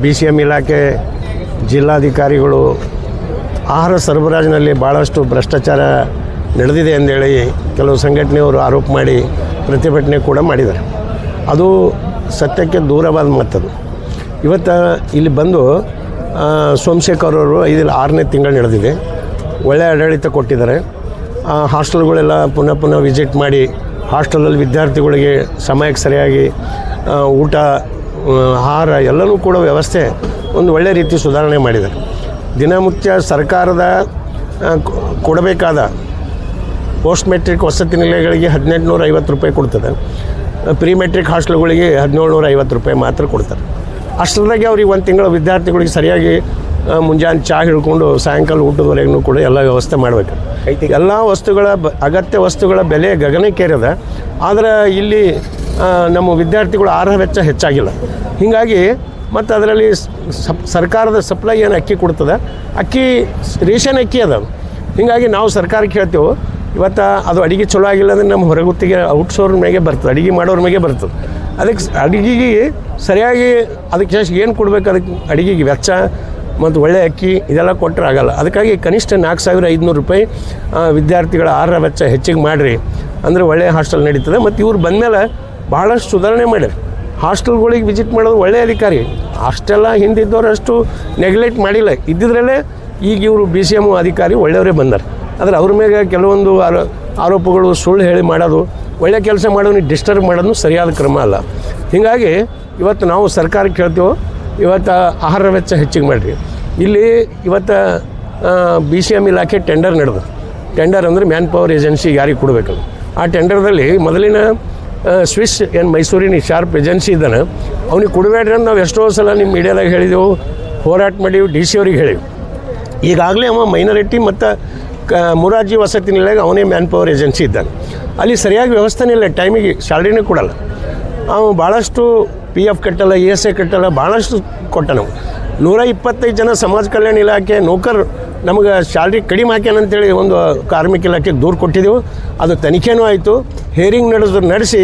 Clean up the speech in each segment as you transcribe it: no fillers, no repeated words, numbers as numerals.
BCM ಇಲಾಖೆ ಜಿಲ್ಲಾಧಿಕಾರಿಗಳು ಆಹಾರ ಸರಬರಾಜಿನಲ್ಲಿ ಭಾಳಷ್ಟು ಭ್ರಷ್ಟಾಚಾರ ನಡೆದಿದೆ ಅಂದೇಳಿ ಕೆಲವು ಸಂಘಟನೆಯವರು ಆರೋಪ ಮಾಡಿ ಪ್ರತಿಭಟನೆ ಕೂಡ ಮಾಡಿದ್ದಾರೆ. ಅದು ಸತ್ಯಕ್ಕೆ ದೂರವಾದ ಮಾತದು. ಇವತ್ತು ಇಲ್ಲಿ ಬಂದು ಸೋಮಶೇಖರ್ ಅವರು 6ನೇ ತಿಂಗಳು ನಡೆದಿದೆ. ಒಳ್ಳೆಯ ಆಡಳಿತ ಕೊಟ್ಟಿದ್ದಾರೆ. ಹಾಸ್ಟೆಲ್ಗಳೆಲ್ಲ ಪುನಃ ವಿಸಿಟ್ ಮಾಡಿ ಹಾಸ್ಟೆಲಲ್ಲಿ ವಿದ್ಯಾರ್ಥಿಗಳಿಗೆ ಸಮಯಕ್ಕೆ ಸರಿಯಾಗಿ ಊಟ ಆಹಾರ ಎಲ್ಲನೂ ಕೂಡ ವ್ಯವಸ್ಥೆ ಒಂದು ಒಳ್ಳೆಯ ರೀತಿ ಸುಧಾರಣೆ ಮಾಡಿದ್ದಾರೆ. ದಿನನಿತ್ಯ ಸರ್ಕಾರದ ಕೊಡಬೇಕಾದ ಪೋಸ್ಟ್ ಮೆಟ್ರಿಕ್ ವಸತಿ ನಿಲಯಗಳಿಗೆ 1850 ರೂಪಾಯಿ ಕೊಡ್ತದೆ. ಪ್ರೀ ಮೆಟ್ರಿಕ್ ಹಾಸ್ಟೆಲ್ಗಳಿಗೆ 1750 ರೂಪಾಯಿ ಮಾತ್ರ ಕೊಡ್ತಾರೆ. ಅಷ್ಟರದಾಗೆ ಅವ್ರಿಗೆ ಒಂದು ತಿಂಗಳು ವಿದ್ಯಾರ್ಥಿಗಳಿಗೆ ಸರಿಯಾಗಿ ಮುಂಜಾನೆ ಚಹಾ ಹಿಡ್ಕೊಂಡು ಸಾಯಂಕಾಲ ಊಟದವರೆಗೂ ಕೂಡ ಎಲ್ಲ ವ್ಯವಸ್ಥೆ ಮಾಡಬೇಕು. ಎಲ್ಲ ವಸ್ತುಗಳ ಅಗತ್ಯ ವಸ್ತುಗಳ ಬೆಲೆ ಗಗನಕ್ಕೇರಿದ. ಆದರೆ ಇಲ್ಲಿ ನಮ್ಮ ವಿದ್ಯಾರ್ಥಿಗಳು ಆಹಾರ ವೆಚ್ಚ ಹೆಚ್ಚಾಗಿಲ್ಲ. ಹೀಗಾಗಿ ಮತ್ತು ಅದರಲ್ಲಿ ಸರ್ಕಾರದ ಸಪ್ಲೈ ಏನು ಅಕ್ಕಿ ಕೊಡ್ತದೆ, ಅಕ್ಕಿ ರೇಷನ್ ಅಕ್ಕಿ ಅದ. ಹೀಗಾಗಿ ನಾವು ಸರ್ಕಾರಕ್ಕೆ ಹೇಳ್ತೇವೆ, ಇವತ್ತು ಅದು ಅಡುಗೆ ಚಲೋ ಆಗಿಲ್ಲ ಅಂದರೆ ನಮ್ಮ ಹೊರಗುತ್ತಿಗೆ ಔಟ್ಸೋರ್ ಮೇಗೆ ಬರ್ತದೆ, ಅಡುಗೆ ಮಾಡೋರ ಮೇಗೆ ಬರ್ತದೆ. ಅದಕ್ಕೆ ಅಡುಗೆಗೆ ಸರಿಯಾಗಿ ಅದಕ್ಕೆ ಏನು ಕೊಡಬೇಕು, ಅದಕ್ಕೆ ಅಡುಗೆಗೆ ವೆಚ್ಚ ಮತ್ತು ಒಳ್ಳೆ ಅಕ್ಕಿ ಇದೆಲ್ಲ ಕೊಟ್ಟರೆ ಆಗಲ್ಲ. ಅದಕ್ಕಾಗಿ ಕನಿಷ್ಠ 4500 ರೂಪಾಯಿ ವಿದ್ಯಾರ್ಥಿಗಳ ಆಹಾರ ವೆಚ್ಚ ಹೆಚ್ಚಿಗೆ ಮಾಡಿರಿ ಅಂದರೆ ಒಳ್ಳೆಯ ಹಾಸ್ಟೆಲ್ ನಡೀತದೆ. ಮತ್ತು ಇವ್ರು ಬಂದಮೇಲೆ ಭಾಳಷ್ಟು ಸುಧಾರಣೆ ಮಾಡ್ಯಾರ. ಹಾಸ್ಟೆಲ್ಗಳಿಗೆ ವಿಸಿಟ್ ಮಾಡೋದು ಒಳ್ಳೆಯ ಅಧಿಕಾರಿ. ಅಷ್ಟೆಲ್ಲ ಹಿಂದಿದ್ದವರಷ್ಟು ನೆಗ್ಲೆಕ್ಟ್ ಮಾಡಿಲ್ಲ. ಇದ್ದಿದ್ರಲ್ಲೇ ಈಗ ಇವರು BCM ಅಧಿಕಾರಿ ಒಳ್ಳೆಯವರೇ ಬಂದಾರೆ. ಆದರೆ ಅವ್ರ ಮೇಲೆ ಕೆಲವೊಂದು ಆರೋಪಗಳು ಸುಳ್ಳು ಹೇಳಿ ಮಾಡೋದು, ಒಳ್ಳೆ ಕೆಲಸ ಮಾಡೋನಿಗೆ ಡಿಸ್ಟರ್ಬ್ ಮಾಡೋದು ಸರಿಯಾದ ಕ್ರಮ ಅಲ್ಲ. ಹೀಗಾಗಿ ಇವತ್ತು ನಾವು ಸರ್ಕಾರಕ್ಕೆ ಹೇಳ್ತೇವೆ, ಇವತ್ತು ಆಹಾರ ವೆಚ್ಚ ಹೆಚ್ಚಿಗೆ ಮಾಡಿರಿ. ಇಲ್ಲಿ ಇವತ್ತು BCM ಇಲಾಖೆ ಟೆಂಡರ್ ನಡೆದು, ಟೆಂಡರ್ ಅಂದರೆ ಮ್ಯಾನ್ ಪವರ್ ಏಜೆನ್ಸಿ ಯಾರಿಗೆ ಕೊಡಬೇಕಲ್ಲ. ಆ ಟೆಂಡರ್ದಲ್ಲಿ ಮೊದಲಿನ ಸ್ವಿಸ್ ಏನು ಮೈಸೂರಿನ ಶಾರ್ಪ್ ಏಜೆನ್ಸಿ ಇದ್ದಾನೆ, ಅವ್ನಿಗೆ ಕೊಡಬೇಡ್ರಿ ಅಂತ ನಾವು ಎಷ್ಟೋ ಸಲ ನಿಮ್ಮ ಮೀಡಿಯಾದಾಗ ಹೇಳಿದೆವು, ಹೋರಾಟ ಮಾಡೀವಿ, DC ಅವ್ರಿಗೆ ಹೇಳಿವಿ. ಈಗಾಗಲೇ ಅವ ಮೈನಾರಿಟಿ ಮತ್ತು ಮುರಾರ್ಜಿ ವಸತಿ ನಿಲಯ ಅವನೇ ಮ್ಯಾನ್ ಪವರ್ ಏಜೆನ್ಸಿ ಇದ್ದಾನೆ. ಅಲ್ಲಿ ಸರಿಯಾಗಿ ವ್ಯವಸ್ಥೆನೇ ಇಲ್ಲ, ಟೈಮಿಗೆ ಸ್ಯಾಲ್ರಿನೇ ಕೊಡಲ್ಲ. ಅವು ಭಾಳಷ್ಟು PF ಕಟ್ಟಲ್ಲ, ESI ಕಟ್ಟಲ್ಲ, ಭಾಳಷ್ಟು ಕೊಟ್ಟ. ನಾವು 125 ಜನ ಸಮಾಜ ಕಲ್ಯಾಣ ಇಲಾಖೆ ನೌಕರು ನಮಗೆ ಸ್ಯಾಲ್ರಿ ಕಡಿಮೆ ಹಾಕ್ಯಾನಂತೇಳಿ ಒಂದು ಕಾರ್ಮಿಕ ಇಲಾಖೆಗೆ ದೂರು ಕೊಟ್ಟಿದ್ದೆವು. ಅದು ತನಿಖೆನೂ ಆಯಿತು, ಹೇರಿಂಗ್ ನಡೆಸಿ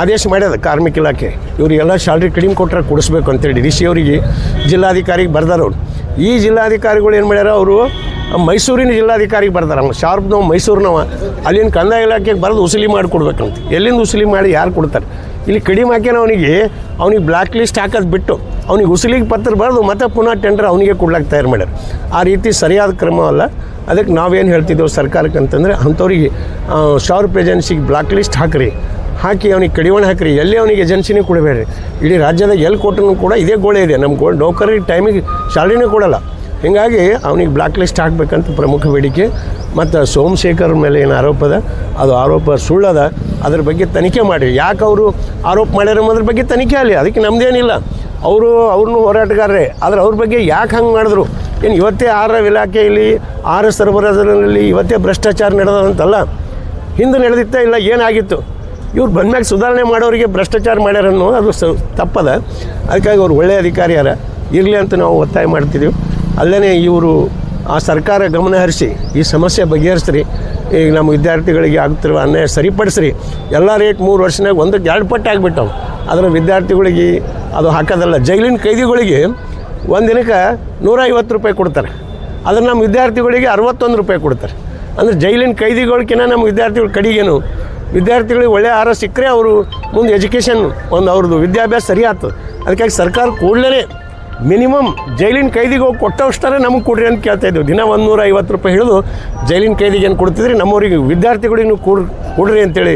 ಆದೇಶ ಮಾಡ್ಯದ ಕಾರ್ಮಿಕ ಇಲಾಖೆ, ಇವರಿಗೆಲ್ಲ ಸ್ಯಾಲ್ರಿ ಕಡಿಮೆ ಕೊಟ್ಟರೆ ಕೊಡಿಸ್ಬೇಕು ಅಂತೇಳಿ DC ಅವರಿಗೆ ಜಿಲ್ಲಾಧಿಕಾರಿಗೆ ಬರ್ದಾರವ್ರು. ಈ ಜಿಲ್ಲಾಧಿಕಾರಿಗಳು ಏನು ಮಾಡ್ಯಾರ, ಅವರು ಮೈಸೂರಿನ ಜಿಲ್ಲಾಧಿಕಾರಿಗೆ ಬರ್ದಾರ. ಶಾರ್ಪ್ನವ ಮೈಸೂರಿನವ ಅಲ್ಲಿನ ಕಂದಾಯ ಇಲಾಖೆಗೆ ಬರೆದು ಉಸುಲಿ ಮಾಡಿ ಕೊಡ್ಬೇಕಂತ. ಎಲ್ಲಿಂದ ಉಸುಲಿ ಮಾಡಿ ಯಾರು ಕೊಡ್ತಾರೆ? ಇಲ್ಲಿ ಕಡಿಮೆ ಹಾಕ್ಯಾನ ಅವನಿಗೆ ಬ್ಲ್ಯಾಕ್ ಲಿಸ್ಟ್ ಹಾಕೋದು ಬಿಟ್ಟು ಅವ್ನಿಗೆ ಉಸುಲಿಗೆ ಪತ್ರ ಬರೆದು ಮತ್ತೆ ಪುನಃ ಟೆಂಡರ್ ಅವನಿಗೆ ಕೊಡ್ಲಿಕ್ಕೆ ತಯಾರು ಮಾಡ್ಯಾರ. ಆ ರೀತಿ ಸರಿಯಾದ ಕ್ರಮ ಅಲ್ಲ. ಅದಕ್ಕೆ ನಾವೇನು ಹೇಳ್ತಿದ್ದೇವೆ ಸರ್ಕಾರಕ್ಕೆ ಅಂತಂದರೆ, ಅಂಥವ್ರಿಗೆ ಶಾರ್ಪ್ ಏಜೆನ್ಸಿಗೆ ಬ್ಲ್ಯಾಕ್ ಲಿಸ್ಟ್ ಹಾಕಿ ಅವನಿಗೆ ಕಡಿವಾಣ ಹಾಕಿರಿ, ಎಲ್ಲಿ ಅವನಿಗೆ ಏಜೆನ್ಸಿನೇ ಕೊಡಬೇಡ್ರಿ. ಇಡೀ ರಾಜ್ಯದಾಗ ಎಲ್ಲಿ ಕೊಟ್ಟರು ಕೂಡ ಇದೇ ಗೋಳೆ ಇದೆ, ನಮ್ಮ ನೌಕರಿಗೆ ಟೈಮಿಗೆ ಸ್ಯಾಲ್ರಿನೇ ಕೊಡಲ್ಲ. ಹೀಗಾಗಿ ಅವನಿಗೆ ಬ್ಲ್ಯಾಕ್ ಲಿಸ್ಟ್ ಹಾಕಬೇಕಂತ ಪ್ರಮುಖ ಬೇಡಿಕೆ. ಮತ್ತು ಸೋಮಶೇಖರ್ ಮೇಲೆ ಏನು ಆರೋಪ ಅದ, ಅದು ಆರೋಪ ಸುಳ್ಳದ. ಅದ್ರ ಬಗ್ಗೆ ತನಿಖೆ ಮಾಡಿರಿ. ಯಾಕೆ ಅವರು ಆರೋಪ ಮಾಡ್ಯಾರ ಅದ್ರ ಬಗ್ಗೆ ತನಿಖೆ ಆಗಲಿ, ಅದಕ್ಕೆ ನಮ್ಮದೇನಿಲ್ಲ. ಅವ್ರನ್ನೂ ಹೋರಾಟಗಾರರೇ, ಆದರೆ ಅವ್ರ ಬಗ್ಗೆ ಯಾಕೆ ಹಂಗೆ ಮಾಡಿದ್ರು? ಏನು ಇವತ್ತೇ ಆಹಾರ ಇಲಾಖೆಯಲ್ಲಿ ಆಹಾರ ಸರಬರಾಜಿನಲ್ಲಿ ಇವತ್ತೇ ಭ್ರಷ್ಟಾಚಾರ ನಡೆದಂತಲ್ಲ, ಹಿಂದೆ ನಡೆದಿತ್ತ ಇಲ್ಲ ಏನಾಗಿತ್ತು? ಇವ್ರು ಬಂದ್ಮ್ಯಾಗ ಸುಧಾರಣೆ ಮಾಡೋರಿಗೆ ಭ್ರಷ್ಟಾಚಾರ ಮಾಡ್ಯಾರ ಅನ್ನೋದು ಅದು ತಪ್ಪದ. ಅದಕ್ಕಾಗಿ ಅವ್ರು ಒಳ್ಳೆಯ ಅಧಿಕಾರಿಯಾರ ಇರಲಿ ಅಂತ ನಾವು ಒತ್ತಾಯ ಮಾಡ್ತಿದ್ದೀವಿ. ಅಲ್ಲೇ ಇವರು ಆ ಸರ್ಕಾರ ಗಮನ ಹರಿಸಿ ಈ ಸಮಸ್ಯೆ ಬಗೆಹರಿಸ್ರಿ. ಈಗ ನಮ್ಮ ವಿದ್ಯಾರ್ಥಿಗಳಿಗೆ ಆಗ್ತಿರುವ ಅನ್ಯಾಯ ಸರಿಪಡಿಸ್ರಿ. ಎಲ್ಲ ರೇಟ್ 3 ವರ್ಷನಾಗ 1-2 ಪಟ್ಟು ಆಗಿಬಿಟ್ಟವು. ಅದರ ವಿದ್ಯಾರ್ಥಿಗಳಿಗೆ ಅದು ಹಾಕೋದಲ್ಲ. ಜೈಲಿನ ಕೈದಿಗಳಿಗೆ ಒಂದು ದಿನಕ್ಕೆ 150 ರೂಪಾಯಿ ಕೊಡ್ತಾರೆ, ಆದರೆ ನಮ್ಮ ವಿದ್ಯಾರ್ಥಿಗಳಿಗೆ 61 ರೂಪಾಯಿ ಕೊಡ್ತಾರೆ. ಅಂದರೆ ಜೈಲಿನ ಕೈದಿಗಳಿಗಿಂತ ನಮ್ಮ ವಿದ್ಯಾರ್ಥಿಗಳ ಕಡೆಗೇನು ವಿದ್ಯಾರ್ಥಿಗಳಿಗೆ ಒಳ್ಳೆಯ ಆಹಾರ ಸಿಕ್ಕರೆ ಅವರು ಮುಂದೆ ಎಜುಕೇಷನ್ ಅವ್ರದ್ದು ವಿದ್ಯಾಭ್ಯಾಸ ಸರಿ ಆಗ್ತದೆ. ಅದಕ್ಕಾಗಿ ಸರ್ಕಾರ ಕೂಡಲೇ ಮಿನಿಮಮ್ ಜೈಲಿನ ಕೈದಿಗೆ ಹೋಗಿ ಕೊಟ್ಟವಷ್ಟೇ ನಮಗೆ ಕೊಡ್ರಿ ಅಂತ ಕೇಳ್ತಾಯಿದ್ದೆವು. ದಿನ 150 ರೂಪಾಯಿ ಹಿಡಿದು ಜೈಲಿನ ಕೈದಿಗೆ ಏನು ಕೊಡ್ತಿದ್ರಿ, ನಮ್ಮವ್ರಿಗೆ ವಿದ್ಯಾರ್ಥಿಗಳಿಗೂ ಕೊಡ್ರಿ ಅಂತೇಳಿ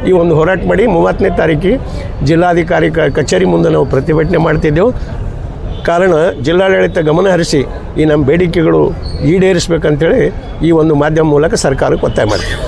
ಈ ಒಂದು ಹೋರಾಟ ಮಾಡಿ 30ನೇ ತಾರೀಕಿಗೆ ಜಿಲ್ಲಾಧಿಕಾರಿ ಕಚೇರಿ ಮುಂದೆ ನಾವು ಪ್ರತಿಭಟನೆ ಮಾಡ್ತಿದ್ದೆವು. ಕಾರಣ ಜಿಲ್ಲಾಡಳಿತ ಗಮನ ಹರಿಸಿ ಈ ನಮ್ಮ ಬೇಡಿಕೆಗಳು ಈಡೇರಿಸಬೇಕಂತೇಳಿ ಈ ಒಂದು ಮಾಧ್ಯಮ ಮೂಲಕ ಸರ್ಕಾರಕ್ಕೆ ಒತ್ತಾಯ ಮಾಡ್ತೀವಿ.